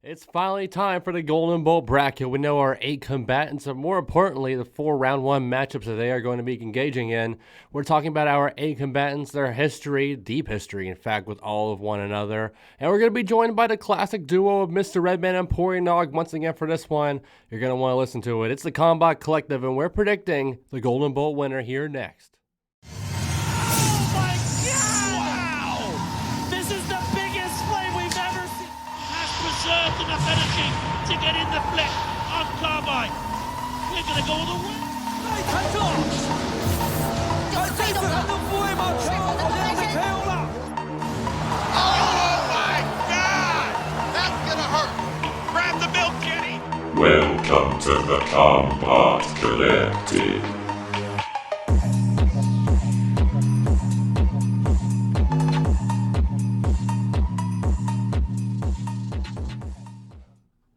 It's finally time for the Golden Bolt bracket. We know our 8 combatants, and more importantly, the 4 round 1 matchups that they are going to be engaging in. We're talking about our 8 combatants, their history, deep history, in fact, with all of one another. And we're going to be joined by the classic duo of MisterRedman and Pory Nog once again for this one. You're going to want to listen to it. It's the Combot Collective, and we're predicting the Golden Bolt winner here next. Enough energy to get in the flip on Combot. We're going to go all the way. Oh my God! That's going to hurt. Grab the milk, Jenny. Welcome to the Combot Collective.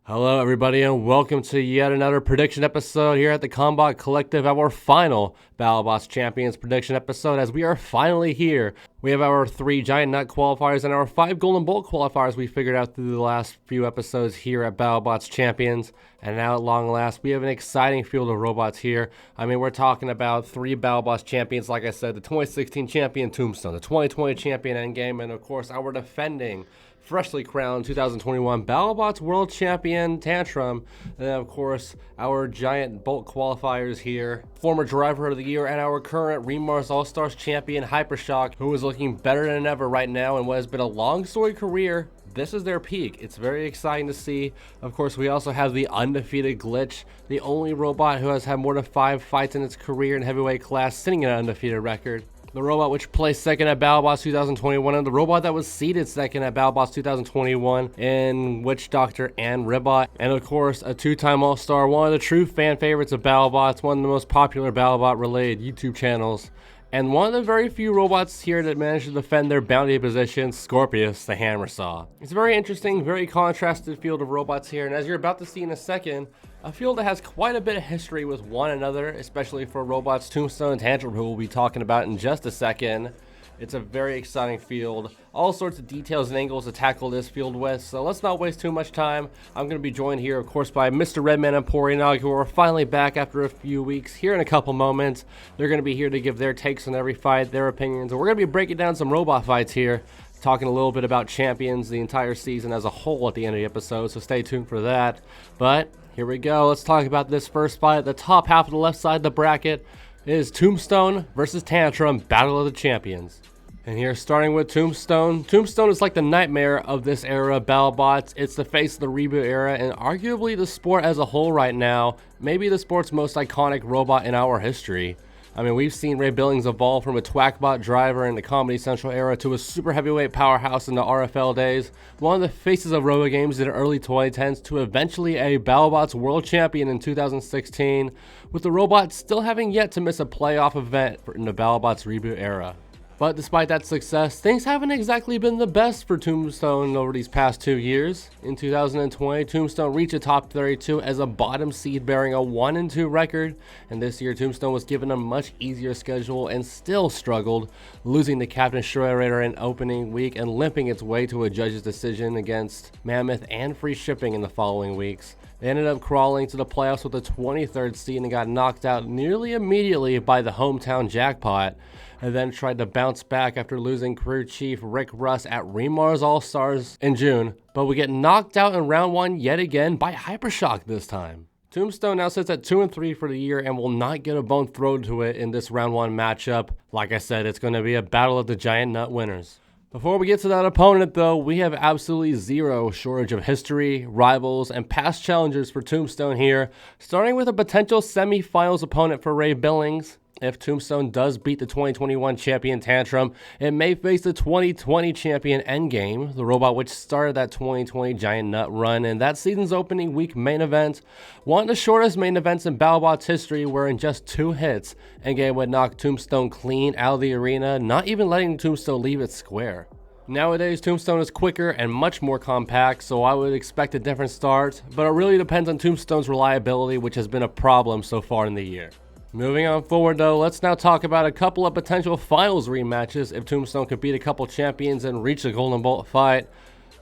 Hello everybody and welcome to yet another prediction episode here at the Combot Collective, our final Battlebots Champions prediction episode as we are finally here. We have our 3 Giant Nut qualifiers and our 5 Golden Bolt qualifiers we figured out through the last few episodes here at Battlebots Champions. And now at long last, we have an exciting field of robots here. I mean, we're talking about 3 Battlebots Champions, like I said, the 2016 champion Tombstone, the 2020 champion Endgame, and of course our defending freshly crowned 2021 Battlebots World Champion Tantrum, and then of course our Giant Bolt qualifiers here, former Driver of the Year and our current Remars All-Stars champion HyperShock, who is looking better than ever right now in what has been a long storied career. This is their peak. It's very exciting to see. Of course, we also have the undefeated Glitch, the only robot who has had more than 5 fights in its career in heavyweight class, sitting at an undefeated record. The robot which placed second at Battlebots 2021, and the robot that was seeded second at Battlebots 2021 in Witch Doctor and Ribbot. And of course, a 2-time All-Star, one of the true fan favorites of Battlebots, one of the most popular Battlebot-related YouTube channels. And one of the very few robots here that managed to defend their bounty position, Scorpius, the Hammer Saw. It's a very interesting, very contrasted field of robots here, and as you're about to see in a second, a field that has quite a bit of history with one another, especially for robots Tombstone Tantrum, who we'll be talking about in just a second. It's a very exciting field. All sorts of details and angles to tackle this field with, so let's not waste too much time. I'm going to be joined here, of course, by MisterRedman and Pory Nog, who are finally back after a few weeks here in a couple moments. They're going to be here to give their takes on every fight, their opinions, and we're going to be breaking down some robot fights here, talking a little bit about champions, the entire season as a whole at the end of the episode, so stay tuned for that. But here we go. Let's talk about this first fight. At the top half of the left side of the bracket is Tombstone versus Tantrum, Battle of the Champions. And here, starting with Tombstone. Tombstone is like the nightmare of this era of Battlebots. It's the face of the reboot era and arguably the sport as a whole right now. Maybe the sport's most iconic robot in our history. I mean, we've seen Ray Billings evolve from a Twackbot driver in the Comedy Central era to a super heavyweight powerhouse in the RFL days, one of the faces of robo games in the early 2010s, to eventually a Battlebots World Champion in 2016, with the robot still having yet to miss a playoff event in the Battlebots reboot era. But despite that success, things haven't exactly been the best for Tombstone over these past 2 years. In 2020, Tombstone reached a top 32 as a bottom seed bearing a 1-2 record, and this year Tombstone was given a much easier schedule and still struggled, losing to Captain Schroeder in opening week and limping its way to a judge's decision against Mammoth and free shipping in the following weeks. They ended up crawling to the playoffs with a 23rd seed and got knocked out nearly immediately by the hometown Jackpot, and then tried to bounce back after losing crew chief Rick Russ at Remars All-Stars in June, but we get knocked out in round 1 yet again by HyperShock this time. Tombstone now sits at 2-3 for the year and will not get a bone thrown to it in this round 1 matchup. Like I said, it's going to be a battle of the Giant Nut winners. Before we get to that opponent though, we have absolutely zero shortage of history, rivals, and past challengers for Tombstone here, starting with a potential semi-finals opponent for Ray Billings. If Tombstone does beat the 2021 champion Tantrum, it may face the 2020 champion Endgame, the robot which started that 2020 Giant Nut run in that season's opening week main event. One of the shortest main events in Battlebots history, where in just 2 hits, Endgame would knock Tombstone clean out of the arena, not even letting Tombstone leave its square. Nowadays, Tombstone is quicker and much more compact, so I would expect a different start, but it really depends on Tombstone's reliability, which has been a problem so far in the year. Moving on forward though, let's now talk about a couple of potential finals rematches if Tombstone could beat a couple champions and reach the Golden Bolt fight.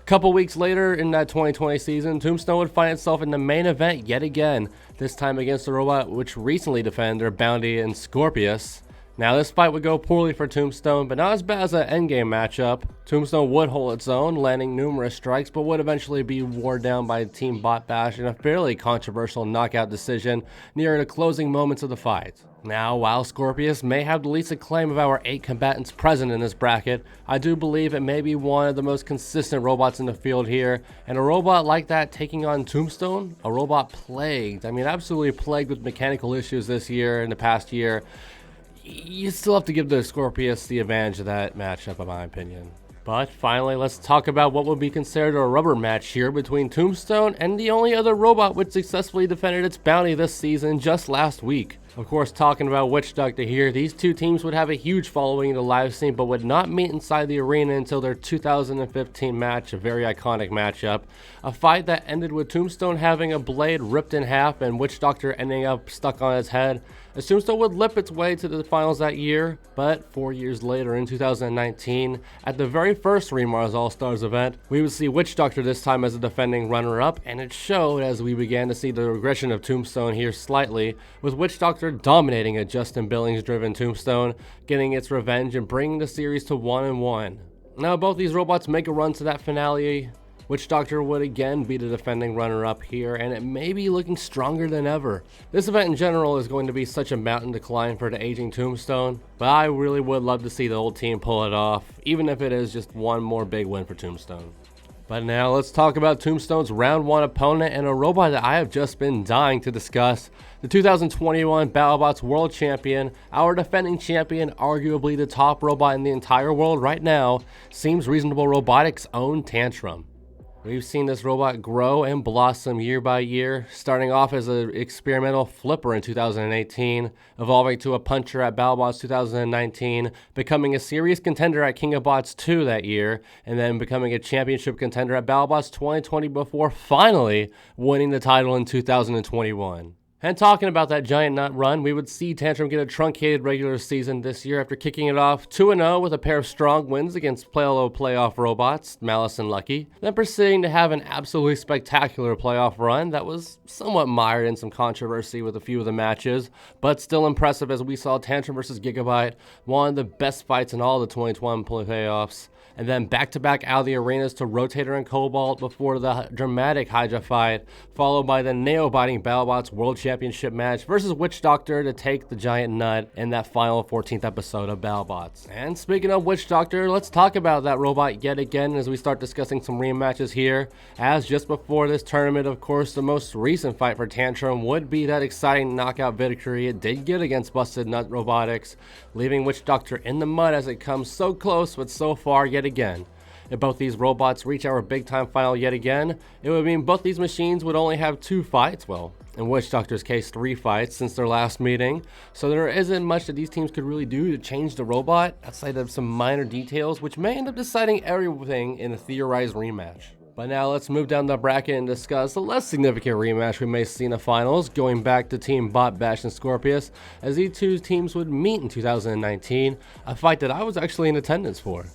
Couple weeks later in that 2020 season, Tombstone would find itself in the main event yet again, this time against a robot which recently defended their bounty in Scorpius. Now this fight would go poorly for Tombstone, but not as bad as an endgame matchup. Tombstone would hold its own, landing numerous strikes, but would eventually be worn down by Team Bot Bash in a fairly controversial knockout decision near the closing moments of the fight. Now, while Scorpius may have the least acclaim of our 8 combatants present in this bracket, I do believe it may be one of the most consistent robots in the field here, and a robot like that taking on Tombstone, a robot plagued, absolutely plagued with mechanical issues this year and the past year. You still have to give the Scorpius the advantage of that matchup, in my opinion. But finally, let's talk about what would be considered a rubber match here between Tombstone and the only other robot which successfully defended its bounty this season just last week. Of course, talking about Witch Doctor here, these two teams would have a huge following in the live scene but would not meet inside the arena until their 2015 match, a very iconic matchup. A fight that ended with Tombstone having a blade ripped in half and Witch Doctor ending up stuck on his head. As Tombstone would lip its way to the finals that year, but 4 years later in 2019, at the very first Remars All-Stars event, we would see Witch Doctor this time as a defending runner-up, and it showed as we began to see the regression of Tombstone here slightly, with Witch Doctor dominating a Justin Billings-driven Tombstone, getting its revenge and bringing the series to 1-1. Now both these robots make a run to that finale. Witch Doctor would again be the defending runner-up here, and it may be looking stronger than ever. This event in general is going to be such a mountain to climb for the aging Tombstone, but I really would love to see the old team pull it off, even if it is just one more big win for Tombstone. But now let's talk about Tombstone's round 1 opponent and a robot that I have just been dying to discuss. The 2021 Battlebots World Champion, our defending champion, arguably the top robot in the entire world right now, Seems Reasonable Robotics' own Tantrum. We've seen this robot grow and blossom year by year, starting off as an experimental flipper in 2018, evolving to a puncher at Battlebots 2019, becoming a serious contender at King of Bots 2 that year, and then becoming a championship contender at Battlebots 2020 before finally winning the title in 2021. And talking about that giant nut run, we would see Tantrum get a truncated regular season this year after kicking it off 2-0 with a pair of strong wins against fellow playoff robots, Malice and Lucky, then proceeding to have an absolutely spectacular playoff run that was somewhat mired in some controversy with a few of the matches, but still impressive as we saw Tantrum vs. Gigabyte, one of the best fights in all the 2021 playoffs, and then back-to-back out of the arenas to Rotator and Cobalt before the dramatic Hydra fight, followed by the nail-biting Battlebots World Championship match versus Witch Doctor to take the giant nut in that final 14th episode of Battlebots. And speaking of Witch Doctor, let's talk about that robot yet again as we start discussing some rematches here. As just before this tournament, of course, the most recent fight for Tantrum would be that exciting knockout victory it did get against Busted Nut Robotics, leaving Witch Doctor in the mud as it comes so close but so far yet again. If both these robots reach our big time final yet again, it would mean both these machines would only have 2 fights, well, in Witch Doctor's case 3 fights since their last meeting, so there isn't much that these teams could really do to change the robot outside of some minor details which may end up deciding everything in a theorized rematch. But now let's move down the bracket and discuss a less significant rematch we may see in the finals, going back to Team Bot Bash and Scorpius, as these two teams would meet in 2019, a fight that I was actually in attendance for.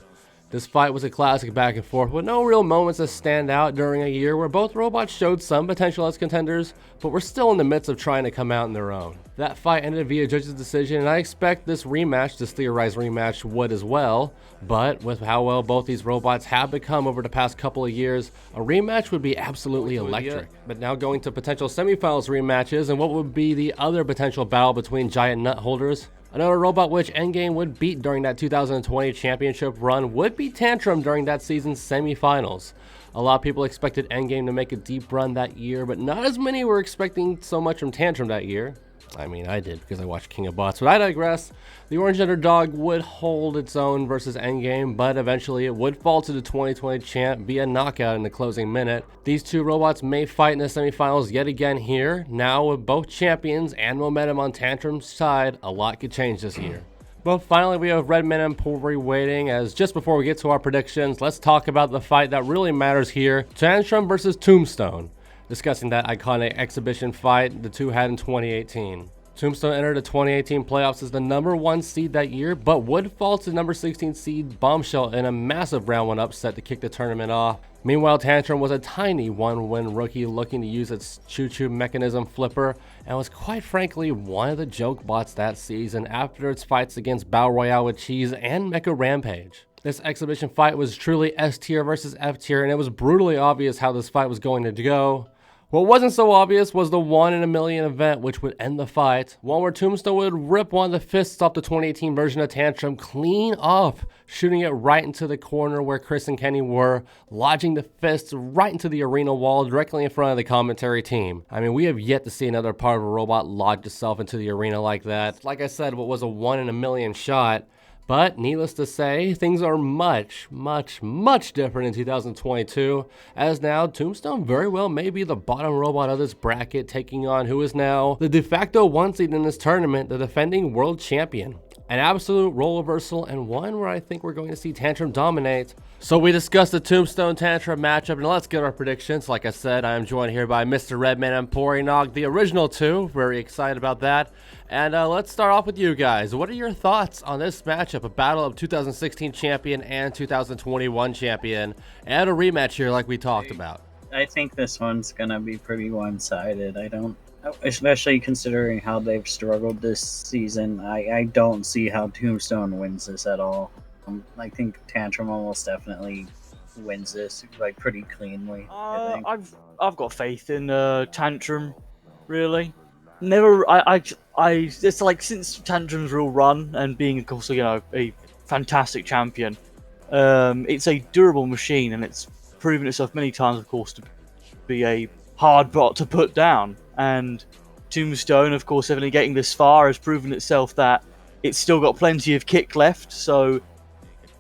This fight was a classic back and forth with no real moments that stand out during a year where both robots showed some potential as contenders, but were still in the midst of trying to come out on their own. That fight ended via judge's decision, and I expect this theorized rematch would as well, but with how well both these robots have become over the past couple of years, a rematch would be absolutely electric. But now going to potential semifinals rematches and what would be the other potential battle between giant nut holders. Another robot which Endgame would beat during that 2020 championship run would be Tantrum during that season's semifinals. A lot of people expected Endgame to make a deep run that year, but not as many were expecting so much from Tantrum that year. I mean, I did because I watched King of Bots, but I digress. The orange underdog would hold its own versus Endgame, but eventually it would fall to the 2020 champ via knockout in the closing minute. These two robots may fight in the semifinals yet again here. Now with both champions and momentum on Tantrum's side, a lot could change this year. But finally, we have Redman and Pory waiting, as just before we get to our predictions, let's talk about the fight that really matters here, Tantrum versus Tombstone. Discussing that iconic exhibition fight the two had in 2018. Tombstone entered the 2018 playoffs as the number 1 seed that year, but would fall to number 16 seed Bombshell in a massive round 1 upset to kick the tournament off. Meanwhile, Tantrum was a tiny one-win rookie looking to use its choo-choo mechanism flipper and was quite frankly one of the joke bots that season after its fights against Battle Royale with Cheese and Mecha Rampage. This exhibition fight was truly S tier versus F tier, and it was brutally obvious how this fight was going to go. What wasn't so obvious was the 1 in a million event which would end the fight, one where Tombstone would rip one of the fists off the 2018 version of Tantrum clean off, shooting it right into the corner where Chris and Kenny were, lodging the fists right into the arena wall directly in front of the commentary team. I mean, we have yet to see another part of a robot lodge itself into the arena like that. Like I said, what was a 1 in a million shot. But needless to say, things are much different in 2022, as now Tombstone very well may be the bottom robot of this bracket, taking on who is now the de facto 1 seed in this tournament, the defending world champion. An absolute role reversal, and one where I think we're going to see Tantrum dominate. So we discussed the Tombstone Tantrum matchup, and let's get our predictions. Like I said, I am joined here by MisterRedman and Pory Nog, the original two. Very excited about that. And let's start off with you guys. What are your thoughts on this matchup, a battle of 2016 champion and 2021 champion, and a rematch here like we talked about? I think this one's gonna be pretty one-sided. Especially considering how they've struggled this season, I don't see how Tombstone wins this at all. I think Tantrum almost definitely wins this like pretty cleanly. I've got faith in Tantrum, really. It's like since Tantrum's real run and being, of course, a fantastic champion, it's a durable machine, and it's proven itself many times, of course, to be a hard bot to put down. And Tombstone, of course, only getting this far, has proven itself that it's still got plenty of kick left. So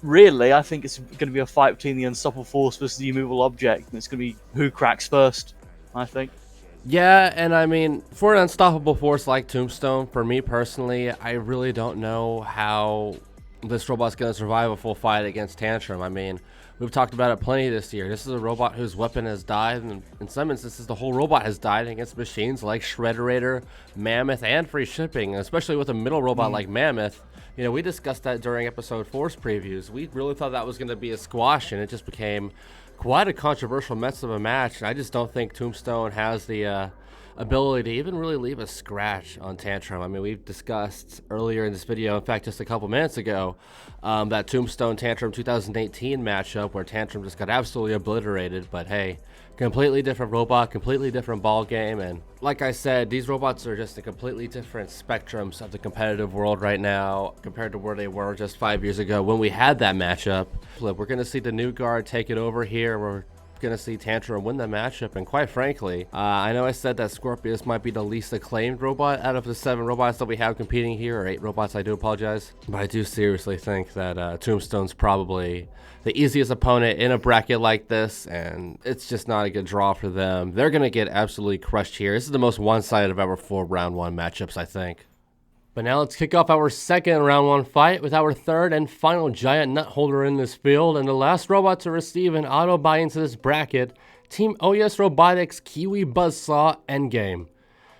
really, I think it's going to be a fight between the Unstoppable Force versus the Immovable Object, and it's going to be who cracks first, I think. Yeah, and I mean, for an Unstoppable Force like Tombstone, for me personally, I really don't know how this robot's going to survive a full fight against Tantrum. I mean, we've talked about it plenty this year. This is a robot whose weapon has died, and in some instances, the whole robot has died against machines like Shredderator, Mammoth, and free shipping, especially with a middle robot like Mammoth. You know, we discussed that during episode 4's previews. We really thought that was going to be a squash, and it just became quite a controversial mess of a match. I just don't think Tombstone has the ability to even really leave a scratch on Tantrum. I mean, we've discussed earlier in this video, in fact, just a couple minutes ago, that Tombstone Tantrum 2018 matchup where Tantrum just got absolutely obliterated. But hey, completely different robot, completely different ball game, and like I said, these robots are just a completely different spectrums of the competitive world right now compared to where they were just 5 years ago when we had that matchup. We're going to see the new guard take it over here. We're going to see Tantrum win the matchup, and quite frankly, I know I said that Scorpius might be the least acclaimed robot out of the 7 robots that we have competing here, or 8 robots, I do apologize, but I do seriously think that Tombstone's probably the easiest opponent in a bracket like this, and it's just not a good draw for them. They're going to get absolutely crushed here. This is the most one-sided of our 4 round 1 matchups, I think. But now let's kick off our second round 1 fight with our third and final giant nut holder in this field, and the last robot to receive an auto buy into this bracket, Team OES Robotics Kiwi Buzzsaw Endgame.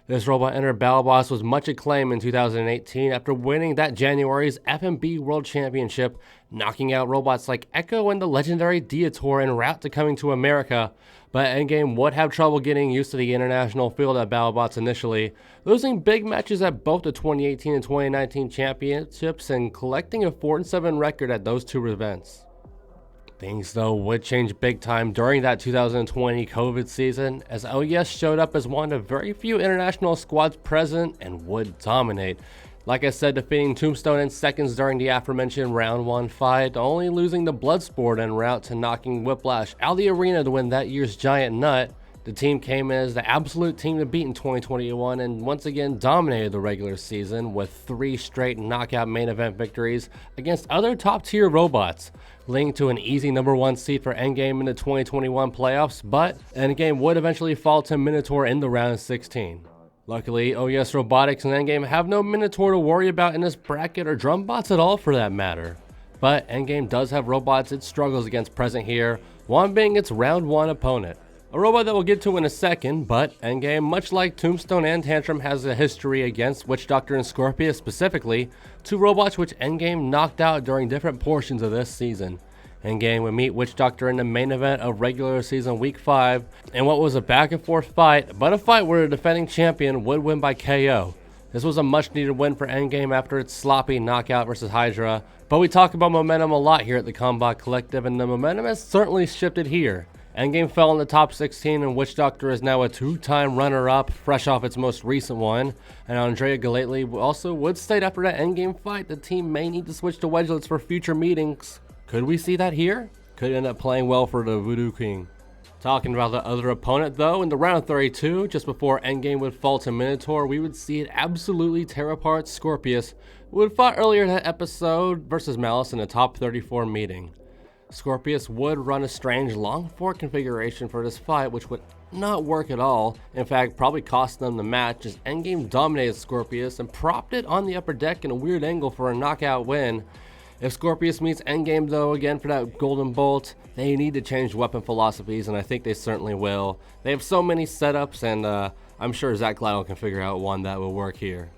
This robot entered Battlebots with much acclaim in 2018 after winning that January's FMB World Championship, knocking out robots like Echo and the legendary Deitor en route to coming to America. But Endgame would have trouble getting used to the international field at Battlebots initially, losing big matches at both the 2018 and 2019 championships and collecting a 4-7 record at those 2 events. Things though would change big time during that 2020 COVID season, as OES showed up as one of very few international squads present and would dominate. Like I said, defeating Tombstone in seconds during the aforementioned round 1 fight, only losing the Bloodsport en route to knocking Whiplash out of the arena to win that year's giant nut. The team came in as the absolute team to beat in 2021 and once again dominated the regular season with 3 straight knockout main event victories against other top tier robots, leading to an easy number 1 seed for Endgame in the 2021 playoffs, but Endgame would eventually fall to Minotaur in the round of 16. Luckily, OES Robotics and Endgame have no Minotaur to worry about in this bracket, or Drumbots at all for that matter. But Endgame does have robots it struggles against present here, one being its round 1 opponent. A robot that we'll get to in a second, but Endgame, much like Tombstone and Tantrum, has a history against Witch Doctor and Scorpius specifically, 2 robots which Endgame knocked out during different portions of this season. Endgame would meet Witch Doctor in the main event of regular season week 5 in what was a back and forth fight, but a fight where the defending champion would win by KO. This was a much needed win for Endgame after its sloppy knockout versus Hydra, but we talk about momentum a lot here at the Combot Collective, and the momentum has certainly shifted here. Endgame fell in the top 16, and Witch Doctor is now a 2-time runner-up, fresh off its most recent one. And Andrea Galately also would state after that Endgame fight the team may need to switch to wedgelets for future meetings. Could we see that here? Could end up playing well for the Voodoo King. Talking about the other opponent though, in the round 32, just before Endgame would fall to Minotaur, we would see it absolutely tear apart Scorpius, who would fought earlier in that episode versus Malice in a top 34 meeting. Scorpius would run a strange long fork configuration for this fight, which would not work at all. In fact, probably cost them the match, as Endgame dominated Scorpius and propped it on the upper deck in a weird angle for a knockout win. If Scorpius meets Endgame though again for that golden bolt, they need to change weapon philosophies, and I think they certainly will. They have so many setups, and I'm sure Zach Lytle can figure out one that will work here.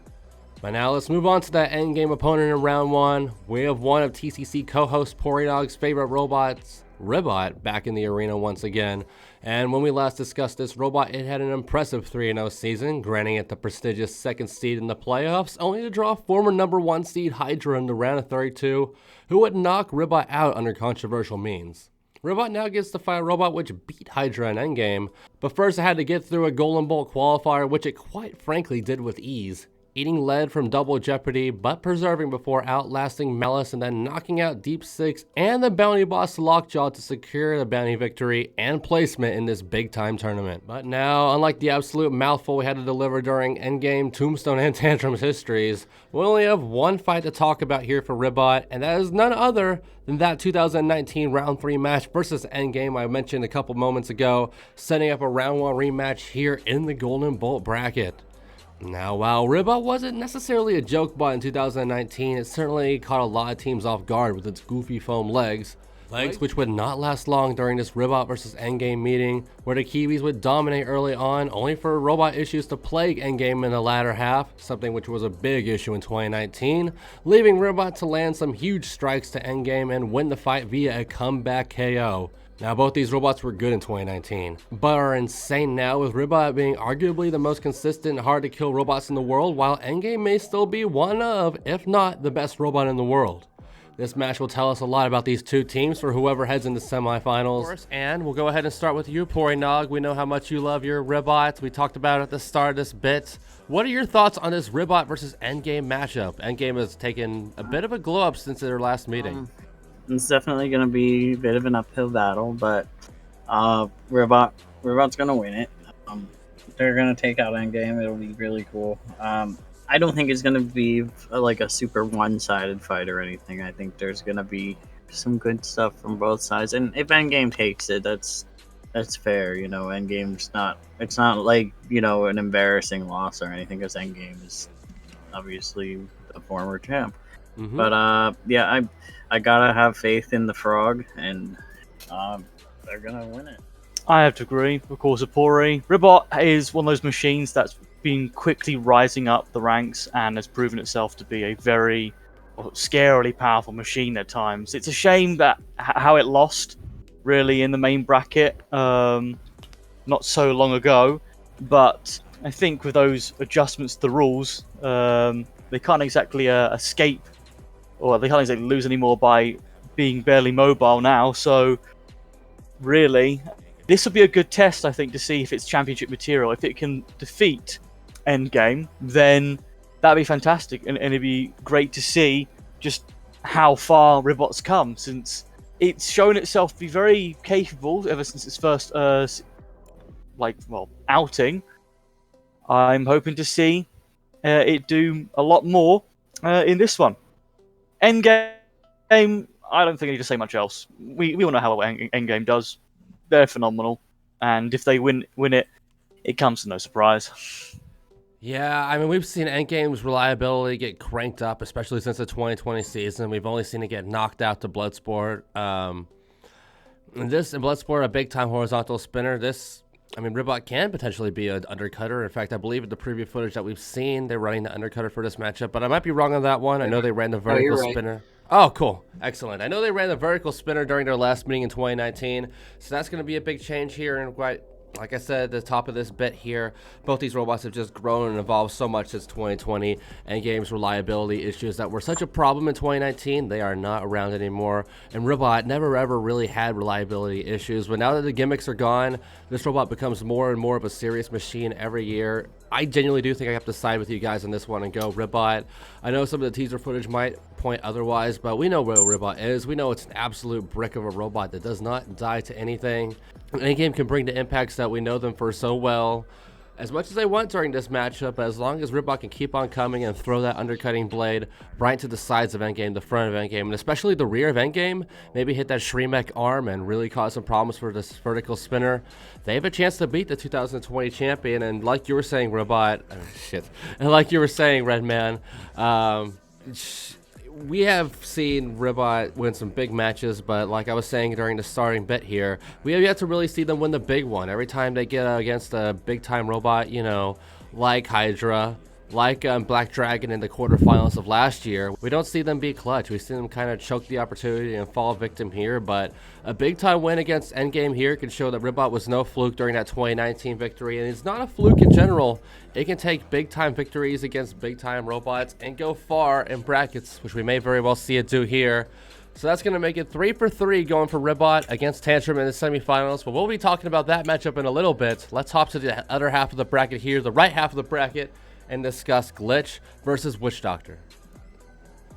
But now let's move on to that endgame opponent in round 1. We have one of TCC co-host Pory Nog's favorite robots, Ribbot, back in the arena once again. And when we last discussed this robot, it had an impressive 3-0 season, granting it the prestigious 2nd seed in the playoffs, only to draw former number 1 seed Hydra in the round of 32, who would knock Ribbot out under controversial means. Ribbot now gets to fight a robot which beat Hydra in endgame, but first it had to get through a Golden Bolt qualifier, which it quite frankly did with ease, eating lead from Double Jeopardy, but persevering before outlasting Malice and then knocking out Deep Six and the bounty boss Lockjaw to secure the bounty victory and placement in this big time tournament. But now, unlike the absolute mouthful we had to deliver during endgame Tombstone Tantrum's histories, we only have one fight to talk about here for Ribbot, and that is none other than that 2019 round 3 match versus endgame I mentioned a couple moments ago, setting up a round 1 rematch here in the Golden Bolt bracket. Now, while Ribbot wasn't necessarily a joke bot in 2019, it certainly caught a lot of teams off guard with its goofy foam legs which would not last long during this Ribbot versus Endgame meeting, where the Kiwis would dominate early on, only for robot issues to plague Endgame in the latter half, something which was a big issue in 2019, leaving Ribbot to land some huge strikes to Endgame and win the fight via a comeback KO. Now, both these robots were good in 2019, but are insane now, with Ribbot being arguably the most consistent and hard to kill robots in the world, while Endgame may still be one of, if not the best robot in the world. This match will tell us a lot about these two teams for whoever heads into semifinals. And we'll go ahead and start with you, Pory Nog. We know how much you love your Ribbot. We talked about it at the start of this bit. What are your thoughts on this Ribbot versus Endgame matchup? Endgame has taken a bit of a glow up since their last meeting. It's definitely going to be a bit of an uphill battle, but Ribbot's going to win it. They're going to take out Endgame. It'll be really cool. I don't think it's going to be like a super one-sided fight or anything. I think there's going to be some good stuff from both sides. And if Endgame takes it, that's fair. You know, Endgame's it's not like, you know, an embarrassing loss or anything, because Endgame is obviously the former champ. Mm-hmm. But yeah, I gotta have faith in the Frog, and they're gonna win it. I have to agree, of course, with Pory. Ribbot is one of those machines that's been quickly rising up the ranks and has proven itself to be a very scarily powerful machine at times. It's a shame that how it lost, really, in the main bracket not so long ago, but I think with those adjustments to the rules, they can't exactly escape, or they can't exactly lose anymore by being barely mobile now. So really, this will be a good test, I think, to see if it's championship material. If it can defeat Endgame, then that'd be fantastic, and it'd be great to see just how far Ribbot's come, since it's shown itself to be very capable ever since its first outing. I'm hoping to see it do a lot more in this one. Endgame, I don't think I need to say much else. We all know how well Endgame does. They're phenomenal, and if they win it, it comes to no surprise. Yeah, I mean, we've seen Endgame's reliability get cranked up, especially since the 2020 season. We've only seen it get knocked out to Bloodsport. In Bloodsport, a big-time horizontal spinner. Ribbot can potentially be an undercutter. In fact, I believe in the preview footage that we've seen, they're running the undercutter for this matchup, but I might be wrong on that one. I know they ran the vertical spinner. Oh, cool. Excellent. I know they ran the vertical spinner during their last meeting in 2019, so that's going to be a big change here. And quite, like I said at the top of this bit here, both these robots have just grown and evolved so much since 2020. Endgame's reliability issues that were such a problem in 2019, they are not around anymore. And Ribbot never ever really had reliability issues, but now that the gimmicks are gone, this robot becomes more and more of a serious machine every year. I genuinely do think I have to side with you guys on this one and go Ribbot. I know some of the teaser footage might point otherwise, but we know what Ribbot is. We know it's an absolute brick of a robot that does not die to anything. Any game can bring the impacts that we know them for so well. As much as I want during this matchup, as long as Ribbot can keep on coming and throw that undercutting blade right to the sides of Endgame, the front of Endgame, and especially the rear of Endgame, maybe hit that Shremek arm and really cause some problems for this vertical spinner, they have a chance to beat the 2020 champion. And like you were saying, Ribbot, and like you were saying, Redman, we have seen Ribbot win some big matches, but like I was saying during the starting bit here, we have yet to really see them win the big one. Every time they get against a big-time robot, you know, like Hydra, like Black Dragon in the quarterfinals of last year, we don't see them be clutch. We see them kind of choke the opportunity and fall victim here, but a big-time win against Endgame here can show that Ribbot was no fluke during that 2019 victory, and it's not a fluke in general. It can take big-time victories against big-time robots and go far in brackets, which we may very well see it do here. So that's going to make it 3 for 3 going for Ribbot against Tantrum in the semifinals, but we'll be talking about that matchup in a little bit. Let's hop to the other half of the bracket here, the right half of the bracket, and discuss Glitch versus Witch Doctor.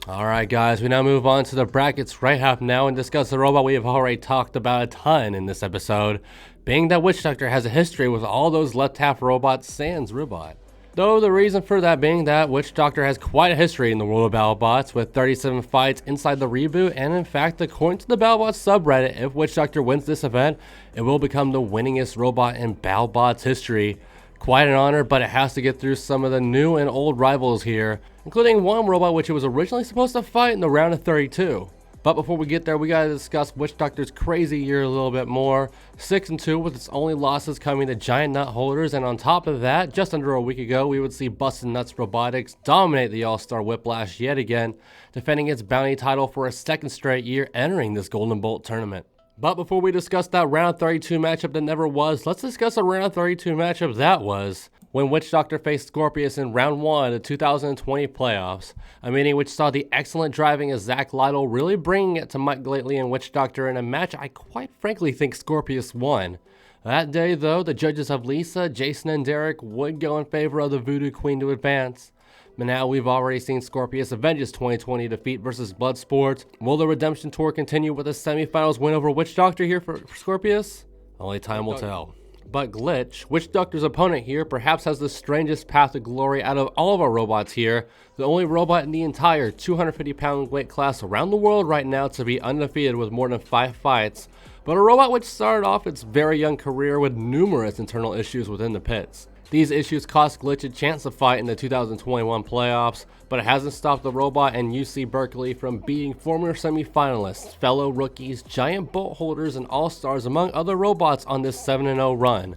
Alright guys, we now move on to the brackets right half now and discuss the robot we have already talked about a ton in this episode, being that Witch Doctor has a history with all those left half robots sans Ribbot. Though the reason for that being that Witch Doctor has quite a history in the world of Battlebots with 37 fights inside the reboot, and in fact according to the Battlebots subreddit, if Witch Doctor wins this event, it will become the winningest robot in Battlebots history. Quite an honor, but it has to get through some of the new and old rivals here, including one robot which it was originally supposed to fight in the round of 32. But before we get there, we gotta discuss Witch Doctor's crazy year a little bit more. 6-2 with its only losses coming to giant nut holders, and on top of that, just under a week ago, we would see Bustin' Nuts Robotics dominate the All-Star Whiplash yet again, defending its bounty title for a second straight year entering this Golden Bolt tournament. But before we discuss that round 32 matchup that never was, let's discuss a round 32 matchup that was, when Witch Doctor faced Scorpius in round 1 of the 2020 playoffs, a meeting which saw the excellent driving of Zach Lytle really bringing it to Mike Gately and Witch Doctor in a match I quite frankly think Scorpius won. That day though, the judges of Lisa, Jason, and Derek would go in favor of the Voodoo Queen to advance. But now we've already seen Scorpius avenge his 2020 defeat versus Bloodsport. Will the redemption tour continue with a semifinals win over Witch Doctor here for Scorpius? Only time will tell. But Glitch, Witch Doctor's opponent here, perhaps has the strangest path to glory out of all of our robots here. The only robot in the entire 250-pound weight class around the world right now to be undefeated with more than 5 fights. But a robot which started off its very young career with numerous internal issues within the pits. These issues cost Glitch a chance to fight in the 2021 playoffs, but it hasn't stopped the robot and UC Berkeley from beating former semifinalists, fellow rookies, giant bolt holders, and all-stars among other robots on this 7-0 run.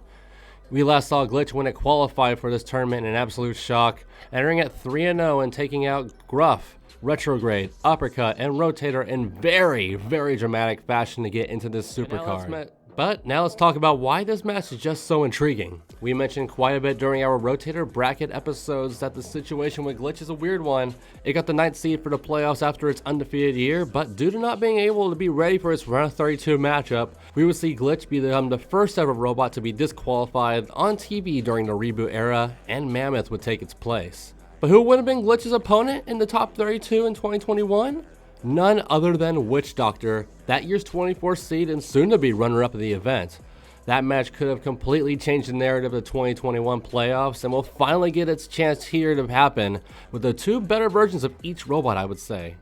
We last saw Glitch when it qualified for this tournament in absolute shock, entering at 3-0 and taking out Gruff, Retrograde, Uppercut, and Rotator in very, very dramatic fashion to get into this supercard. But now let's talk about why this match is just so intriguing. We mentioned quite a bit during our Rotator bracket episodes that the situation with Glitch is a weird one. It got the 9th seed for the playoffs after its undefeated year, but due to not being able to be ready for its round 32 matchup, we would see Glitch become the first ever robot to be disqualified on TV during the reboot era, and Mammoth would take its place. But who would have been Glitch's opponent in the top 32 in 2021? None other than Witch Doctor, that year's 24th seed and soon-to-be runner-up of the event. That match could have completely changed the narrative of the 2021 playoffs, and will finally get its chance here to happen with the 2 better versions of each robot, I would say.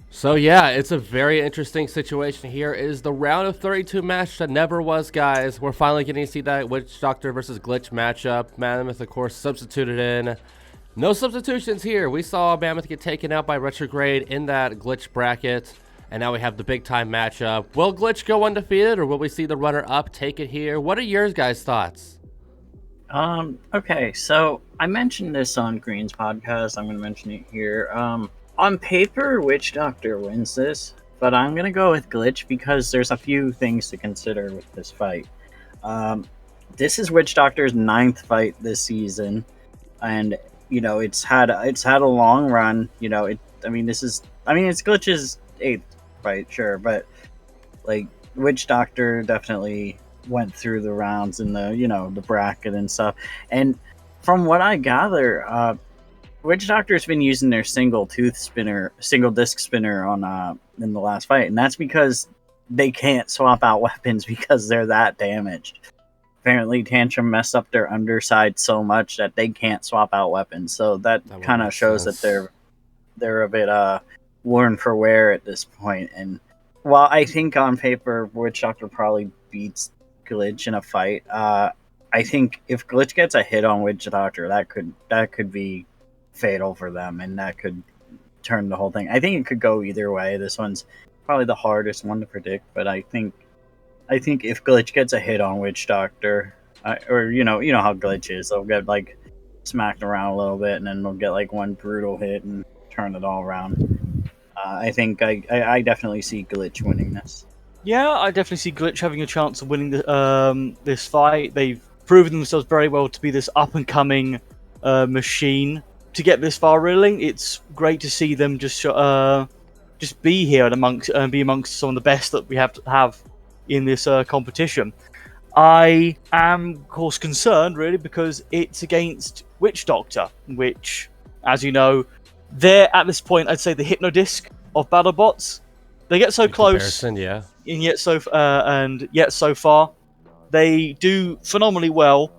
So yeah, it's a very interesting situation here. It is the round of 32 match that never was, guys. We're finally getting to see that Witch Doctor versus Glitch matchup. Mammoth, of course, substituted in. No substitutions here. We saw Mammoth get taken out by Retrograde in that Glitch bracket, and now we have the big time matchup. Will Glitch go undefeated, or will we see the runner-up take it here? What are your guys' thoughts? Okay, so I mentioned this on Green's podcast. I'm going to mention it here. On paper, Witch Doctor wins this, but I'm gonna go with Glitch because there's a few things to consider with this fight. This is Witch Doctor's 9th fight this season, and it's had a long run. It's Glitch's 8th fight, sure, but like Witch Doctor definitely went through the rounds in the bracket and stuff. And from what I gather, Witch Doctor's been using their single disc spinner on in the last fight, and that's because they can't swap out weapons because they're that damaged. Apparently, Tantrum messed up their underside so much that they can't swap out weapons. So that kind of shows that they're a bit worn for wear at this point. And while I think on paper Witch Doctor probably beats Glitch in a fight, I think if Glitch gets a hit on Witch Doctor, that could be fatal for them, and that could turn the whole thing. I think it could go either way. This one's probably the hardest one to predict, but I think if Glitch gets a hit on Witch Doctor, or you know how Glitch is, they'll get like smacked around a little bit, and then they'll get like one brutal hit and turn it all around. I think I definitely see Glitch winning this. Yeah, I definitely see Glitch having a chance of winning this fight. They've proven themselves very well to be this up-and-coming machine. To get this far, really, it's great to see them just be here and be amongst some of the best that we have in this competition. I am, of course, concerned, really, because it's against Witch Doctor, which, as you know, they're at this point, I'd say, the Hypnodisc of Battlebots. They get so close, yeah, and yet so far, they do phenomenally well,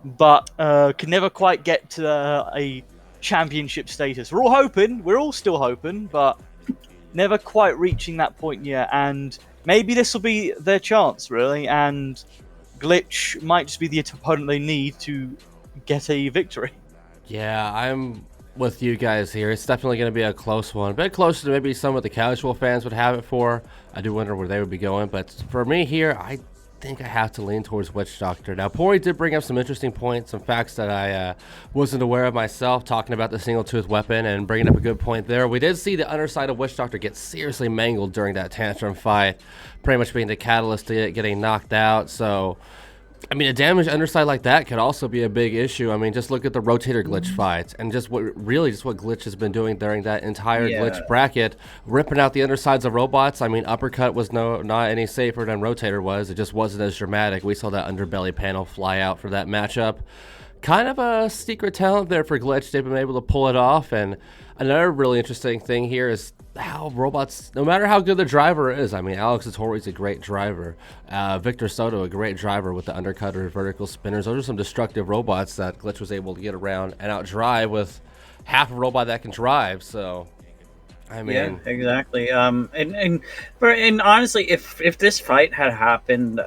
but can never quite get to a championship status. We're all still hoping, but never quite reaching that point yet. And maybe this will be their chance, really. And Glitch might just be the opponent they need to get a victory. Yeah, I'm with you guys here. It's definitely going to be a close one. A bit closer to maybe some of the casual fans would have it for. I do wonder where they would be going. But for me here, I think I have to lean towards Witch Doctor. Now, Pory did bring up some interesting points, some facts that I wasn't aware of myself, talking about the single-tooth weapon and bringing up a good point there. We did see the underside of Witch Doctor get seriously mangled during that Tantrum fight, pretty much being the catalyst to it getting knocked out. So, I mean, a damaged underside like that could also be a big issue. I mean, just look at the rotator Glitch fights and just what Glitch has been doing during that entire Glitch bracket, ripping out the undersides of robots. I mean, Uppercut was not any safer than Rotator was. It just wasn't as dramatic. We saw that underbelly panel fly out for that matchup. Kind of a secret talent there for Glitch. They've been able to pull it off. And another really interesting thing here is how robots, no matter how good the driver is, I mean, Alex Tory's a great driver. Victor Soto, a great driver with the undercut or vertical spinners. Those are some destructive robots that Glitch was able to get around and outdrive with half a robot that can drive. So, I mean, yeah, exactly. And honestly, if this fight had happened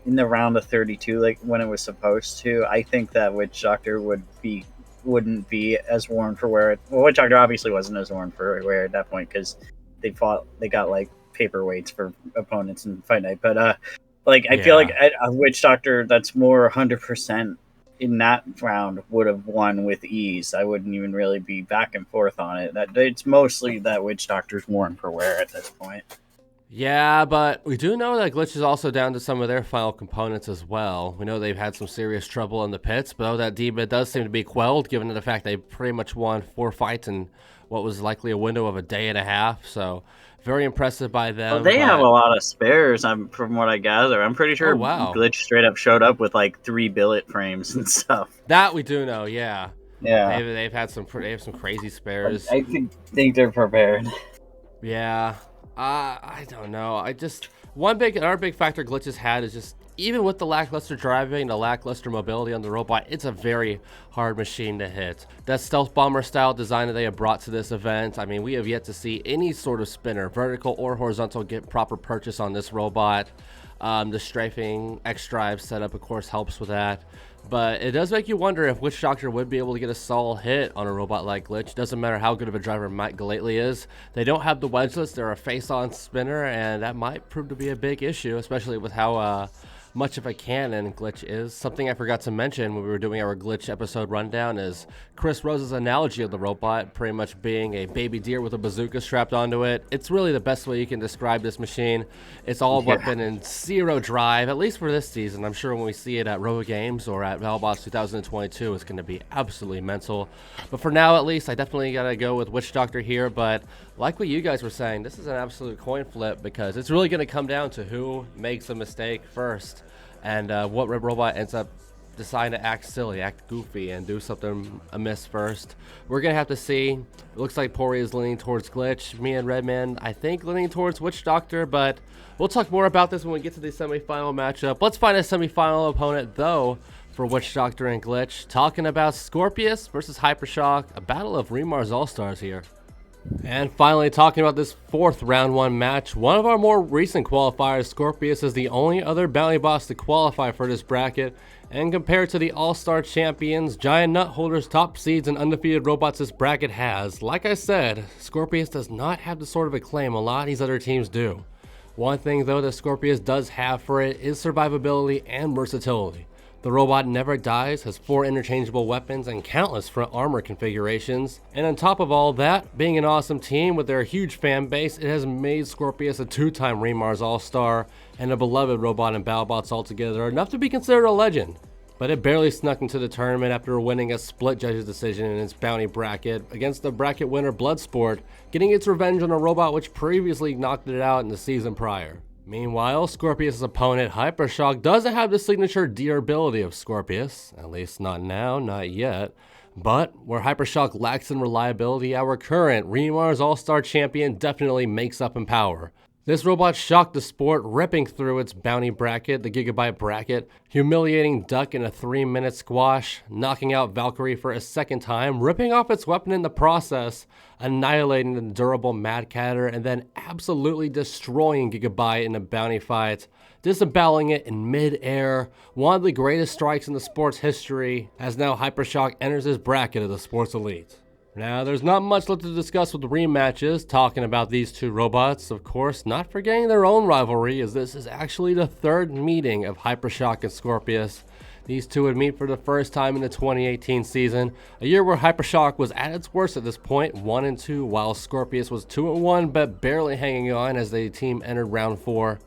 in the round of 32, like when it was supposed to, I think that Witch Doctor wouldn't be as worn for wear. Well, Witch Doctor obviously wasn't as worn for wear at that point because they got like paperweights for opponents in Fight Night. But I feel like a Witch Doctor that's more 100% in that round would have won with ease. I wouldn't even really be back and forth on it. That it's mostly that Witch Doctor's worn for wear at this point. Yeah, but we do know that Glitch is also down to some of their final components as well. We know they've had some serious trouble in the pits, but that demon does seem to be quelled, given the fact they pretty much won 4 fights in what was likely a window of a day and a half. So, very impressive by them. Well, they have a lot of spares, from what I gather. I'm pretty sure Glitch straight up showed up with like 3 billet frames and stuff. That we do know, yeah. Yeah. They've had some crazy spares. I think they're prepared. Yeah. I don't know. Another big factor Glitch has had is just, even with the lackluster driving, the lackluster mobility on the robot, it's a very hard machine to hit. That stealth bomber style design that they have brought to this event, I mean, we have yet to see any sort of spinner, vertical or horizontal, get proper purchase on this robot. The strafing X-Drive setup, of course, helps with that. But it does make you wonder if Witch Doctor would be able to get a solid hit on a robot like Glitch. Doesn't matter how good of a driver Mike Galately is. They don't have the wedgeless. They're a face-on spinner, and that might prove to be a big issue, especially with how much of a cannon Glitch is. Something I forgot to mention when we were doing our Glitch episode rundown is Chris Rose's analogy of the robot pretty much being a baby deer with a bazooka strapped onto it. It's really the best way you can describe this machine. It's all weapon and zero drive, at least for this season. I'm sure when we see it at Robo Games or at Battlebots 2022, it's going to be absolutely mental. But for now, at least, I definitely got to go with Witch Doctor here. But like what you guys were saying, this is an absolute coin flip because it's really going to come down to who makes a mistake first and what robot ends up deciding to act silly, act goofy, and do something amiss first. We're going to have to see. It looks like Pory is leaning towards Glitch. Me and Redman, I think, leaning towards Witch Doctor, but we'll talk more about this when we get to the semifinal matchup. Let's find a semifinal opponent, though, for Witch Doctor and Glitch. Talking about Scorpius versus HyperShock, a battle of Remar's All-Stars here. And finally, talking about this fourth round one match, one of our more recent qualifiers, Scorpius is the only other bounty boss to qualify for this bracket, and compared to the all-star champions, giant nut holders, top seeds, and undefeated robots this bracket has, like I said, Scorpius does not have the sort of acclaim a lot of these other teams do. One thing though that Scorpius does have for it is survivability and versatility. The robot never dies, has 4 interchangeable weapons and countless front armor configurations, and on top of all that, being an awesome team with their huge fan base, it has made Scorpius a 2-time Remar's All-Star and a beloved robot in Battlebots altogether, enough to be considered a legend. But it barely snuck into the tournament after winning a split judges decision in its bounty bracket against the bracket winner Bloodsport, getting its revenge on a robot which previously knocked it out in the season prior. Meanwhile, Scorpius' opponent HyperShock doesn't have the signature deer ability of Scorpius, at least not now, not yet. But where HyperShock lacks in reliability, our current Remar's All-Star champion definitely makes up in power. This robot shocked the sport, ripping through its bounty bracket, the Gigabyte bracket, humiliating Duck in a 3-minute squash, knocking out Valkyrie for a second time, ripping off its weapon in the process, annihilating the durable Mad Catter, and then absolutely destroying Gigabyte in a bounty fight, disemboweling it in mid-air, one of the greatest strikes in the sport's history, as now HyperShock enters his bracket of the sports elite. Now, there's not much left to discuss with the rematches, talking about these two robots, of course, not forgetting their own rivalry, as this is actually the third meeting of HyperShock and Scorpius. These two would meet for the first time in the 2018 season, a year where HyperShock was at its worst at this point, 1-2, while Scorpius was 2-1, but barely hanging on as the team entered round 4.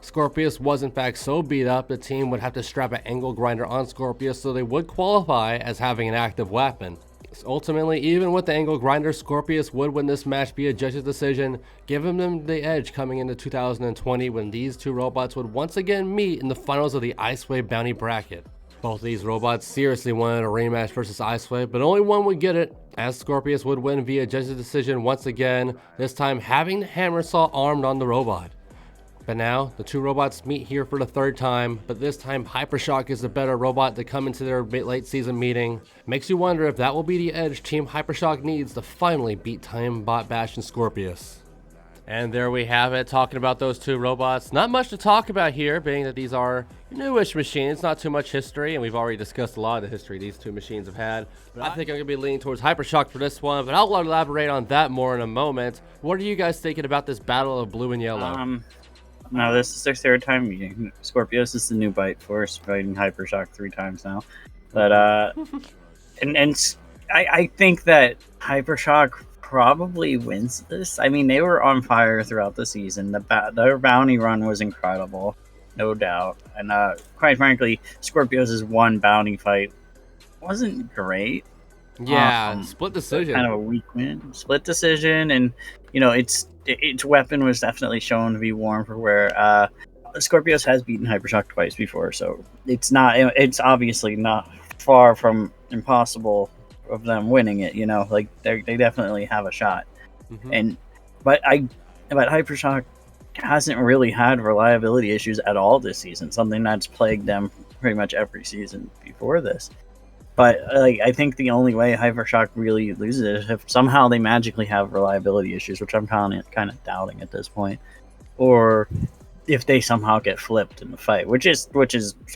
Scorpius was in fact so beat up, the team would have to strap an angle grinder on Scorpius so they would qualify as having an active weapon. Ultimately, even with the angle grinder, Scorpius would win this match via judge's decision, giving them the edge coming into 2020 when these two robots would once again meet in the finals of the Icewave Bounty bracket. Both these robots seriously wanted a rematch versus Icewave, but only one would get it, as Scorpius would win via judge's decision once again, this time having the hammer saw armed on the robot. But now, the two robots meet here for the third time, but this time HyperShock is the better robot to come into their late season meeting. Makes you wonder if that will be the edge Team HyperShock needs to finally beat Time Bot Bash and Scorpius. And there we have it, talking about those two robots. Not much to talk about here, being that these are newish machines, not too much history, and we've already discussed a lot of the history these two machines have had. But I think I'm going to be leaning towards HyperShock for this one, but I'll elaborate on that more in a moment. What are you guys thinking about this battle of blue and yellow? No, this is their third time meeting. Scorpius is the new Bite Force, fighting HyperShock 3 times now. But I think that HyperShock probably wins this. I mean, they were on fire throughout the season. Their bounty run was incredible, no doubt. And quite frankly, Scorpius' one bounty fight wasn't great. Yeah, split decision. Kind of a weak win. Split decision, and you know, its weapon was definitely shown to be warm for where Scorpius has beaten HyperShock twice before, so it's obviously not far from impossible of them winning it. You know, like they definitely have a shot. Mm-hmm. But HyperShock hasn't really had reliability issues at all this season, something that's plagued them pretty much every season before this. But I think the only way HyperShock really loses it is if somehow they magically have reliability issues, which I'm kind of doubting at this point, or if they somehow get flipped in the fight, which is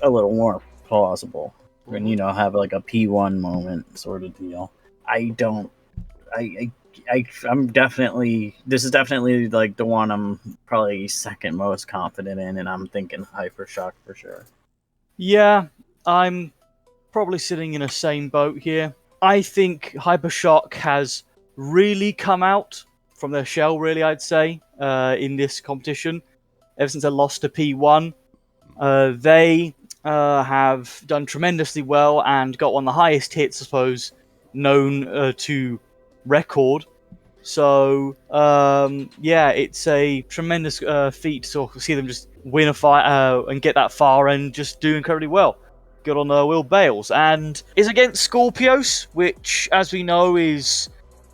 a little more plausible when have like a P1 moment sort of deal. I don't I'm definitely, this is definitely like the one I'm probably second most confident in, and I'm thinking HyperShock for sure. Yeah, I'm probably sitting in a same boat here. I think HyperShock has really come out from their shell, really, I'd say, in this competition. Ever since they lost to P1, they have done tremendously well and got one of the highest hits, I suppose, known to record. So, yeah, it's a tremendous feat to sort of see them just win a fight and get that far and just do incredibly well. Good on Will Bales. And is against Scorpius, which, as we know, is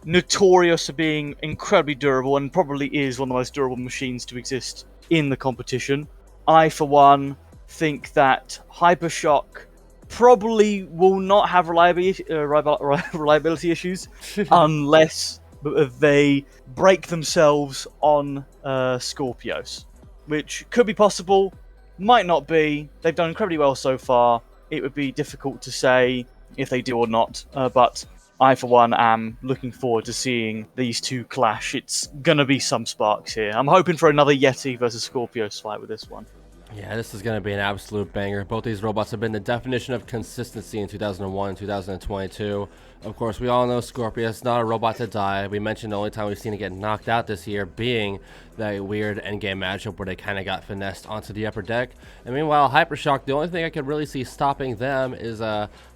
notorious for being incredibly durable and probably is one of the most durable machines to exist in the competition. I, for one, think that HyperShock probably will not have reliability issues unless they break themselves on Scorpius, which could be possible, might not be. They've done incredibly well so far. It would be difficult to say if they do or not, but I, for one, am looking forward to seeing these two clash. It's going to be some sparks here. I'm hoping for another Yeti versus Scorpius fight with this one. Yeah, this is going to be an absolute banger. Both these robots have been the definition of consistency in 2001 and 2022. Of course, we all know Scorpius, not a robot to die. We mentioned the only time we've seen it get knocked out this year being that weird endgame matchup where they kind of got finessed onto the upper deck. And meanwhile, HyperShock, the only thing I could really see stopping them is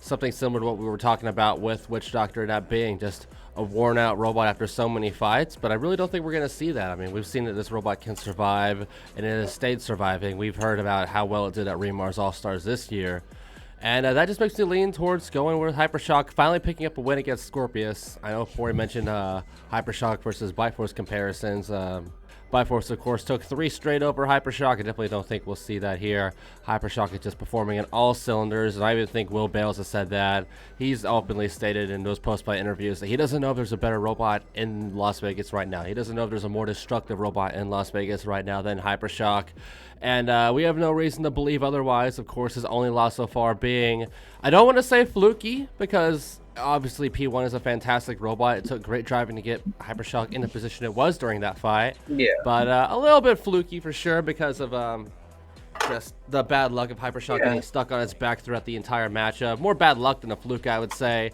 something similar to what we were talking about with Witch Doctor, that being just a worn out robot after so many fights, but I really don't think we're going to see that. I mean, we've seen that this robot can survive, and it has stayed surviving. We've heard about how well it did at Remars All-Stars this year, and that just makes me lean towards going with HyperShock, finally picking up a win against Scorpius. I know Pory mentioned HyperShock versus Byteforce comparisons. Byteforce, of course, took 3 straight over HyperShock. I definitely don't think we'll see that here. HyperShock is just performing in all cylinders, and I even think Will Bales has said that. He's openly stated in those post-fight interviews that he doesn't know if there's a better robot in Las Vegas right now. He doesn't know if there's a more destructive robot in Las Vegas right now than HyperShock. And we have no reason to believe otherwise. Of course, his only loss so far being, I don't want to say fluky, because obviously P1 is a fantastic robot. It took great driving to get HyperShock in the position it was during that fight. Yeah. But a little bit fluky for sure because of just the bad luck of HyperShock getting stuck on its back throughout the entire matchup. More bad luck than a fluke, I would say.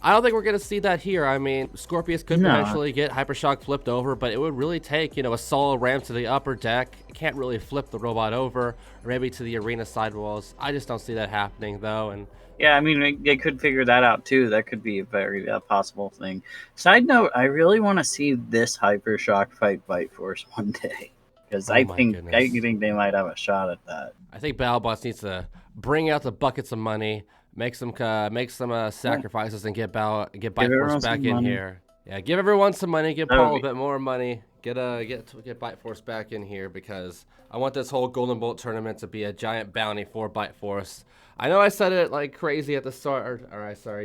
I don't think we're going to see that here. I mean, Scorpius could potentially get HyperShock flipped over, but it would really take, a solo ramp to the upper deck. It can't really flip the robot over, or maybe to the arena sidewalls. I just don't see that happening, though. And yeah, I mean, they could figure that out, too. That could be a very possible thing. Side note, I really want to see this HyperShock fight Byteforce one day, because I think they might have a shot at that. I think Battlebots needs to bring out the buckets of money, make some sacrifices, and get Byteforce back in here. Yeah, give everyone some money, give Paul a bit more money, get Byteforce back in here, because I want this whole Golden Bolt tournament to be a giant bounty for Byteforce. I know I said it like crazy at the start,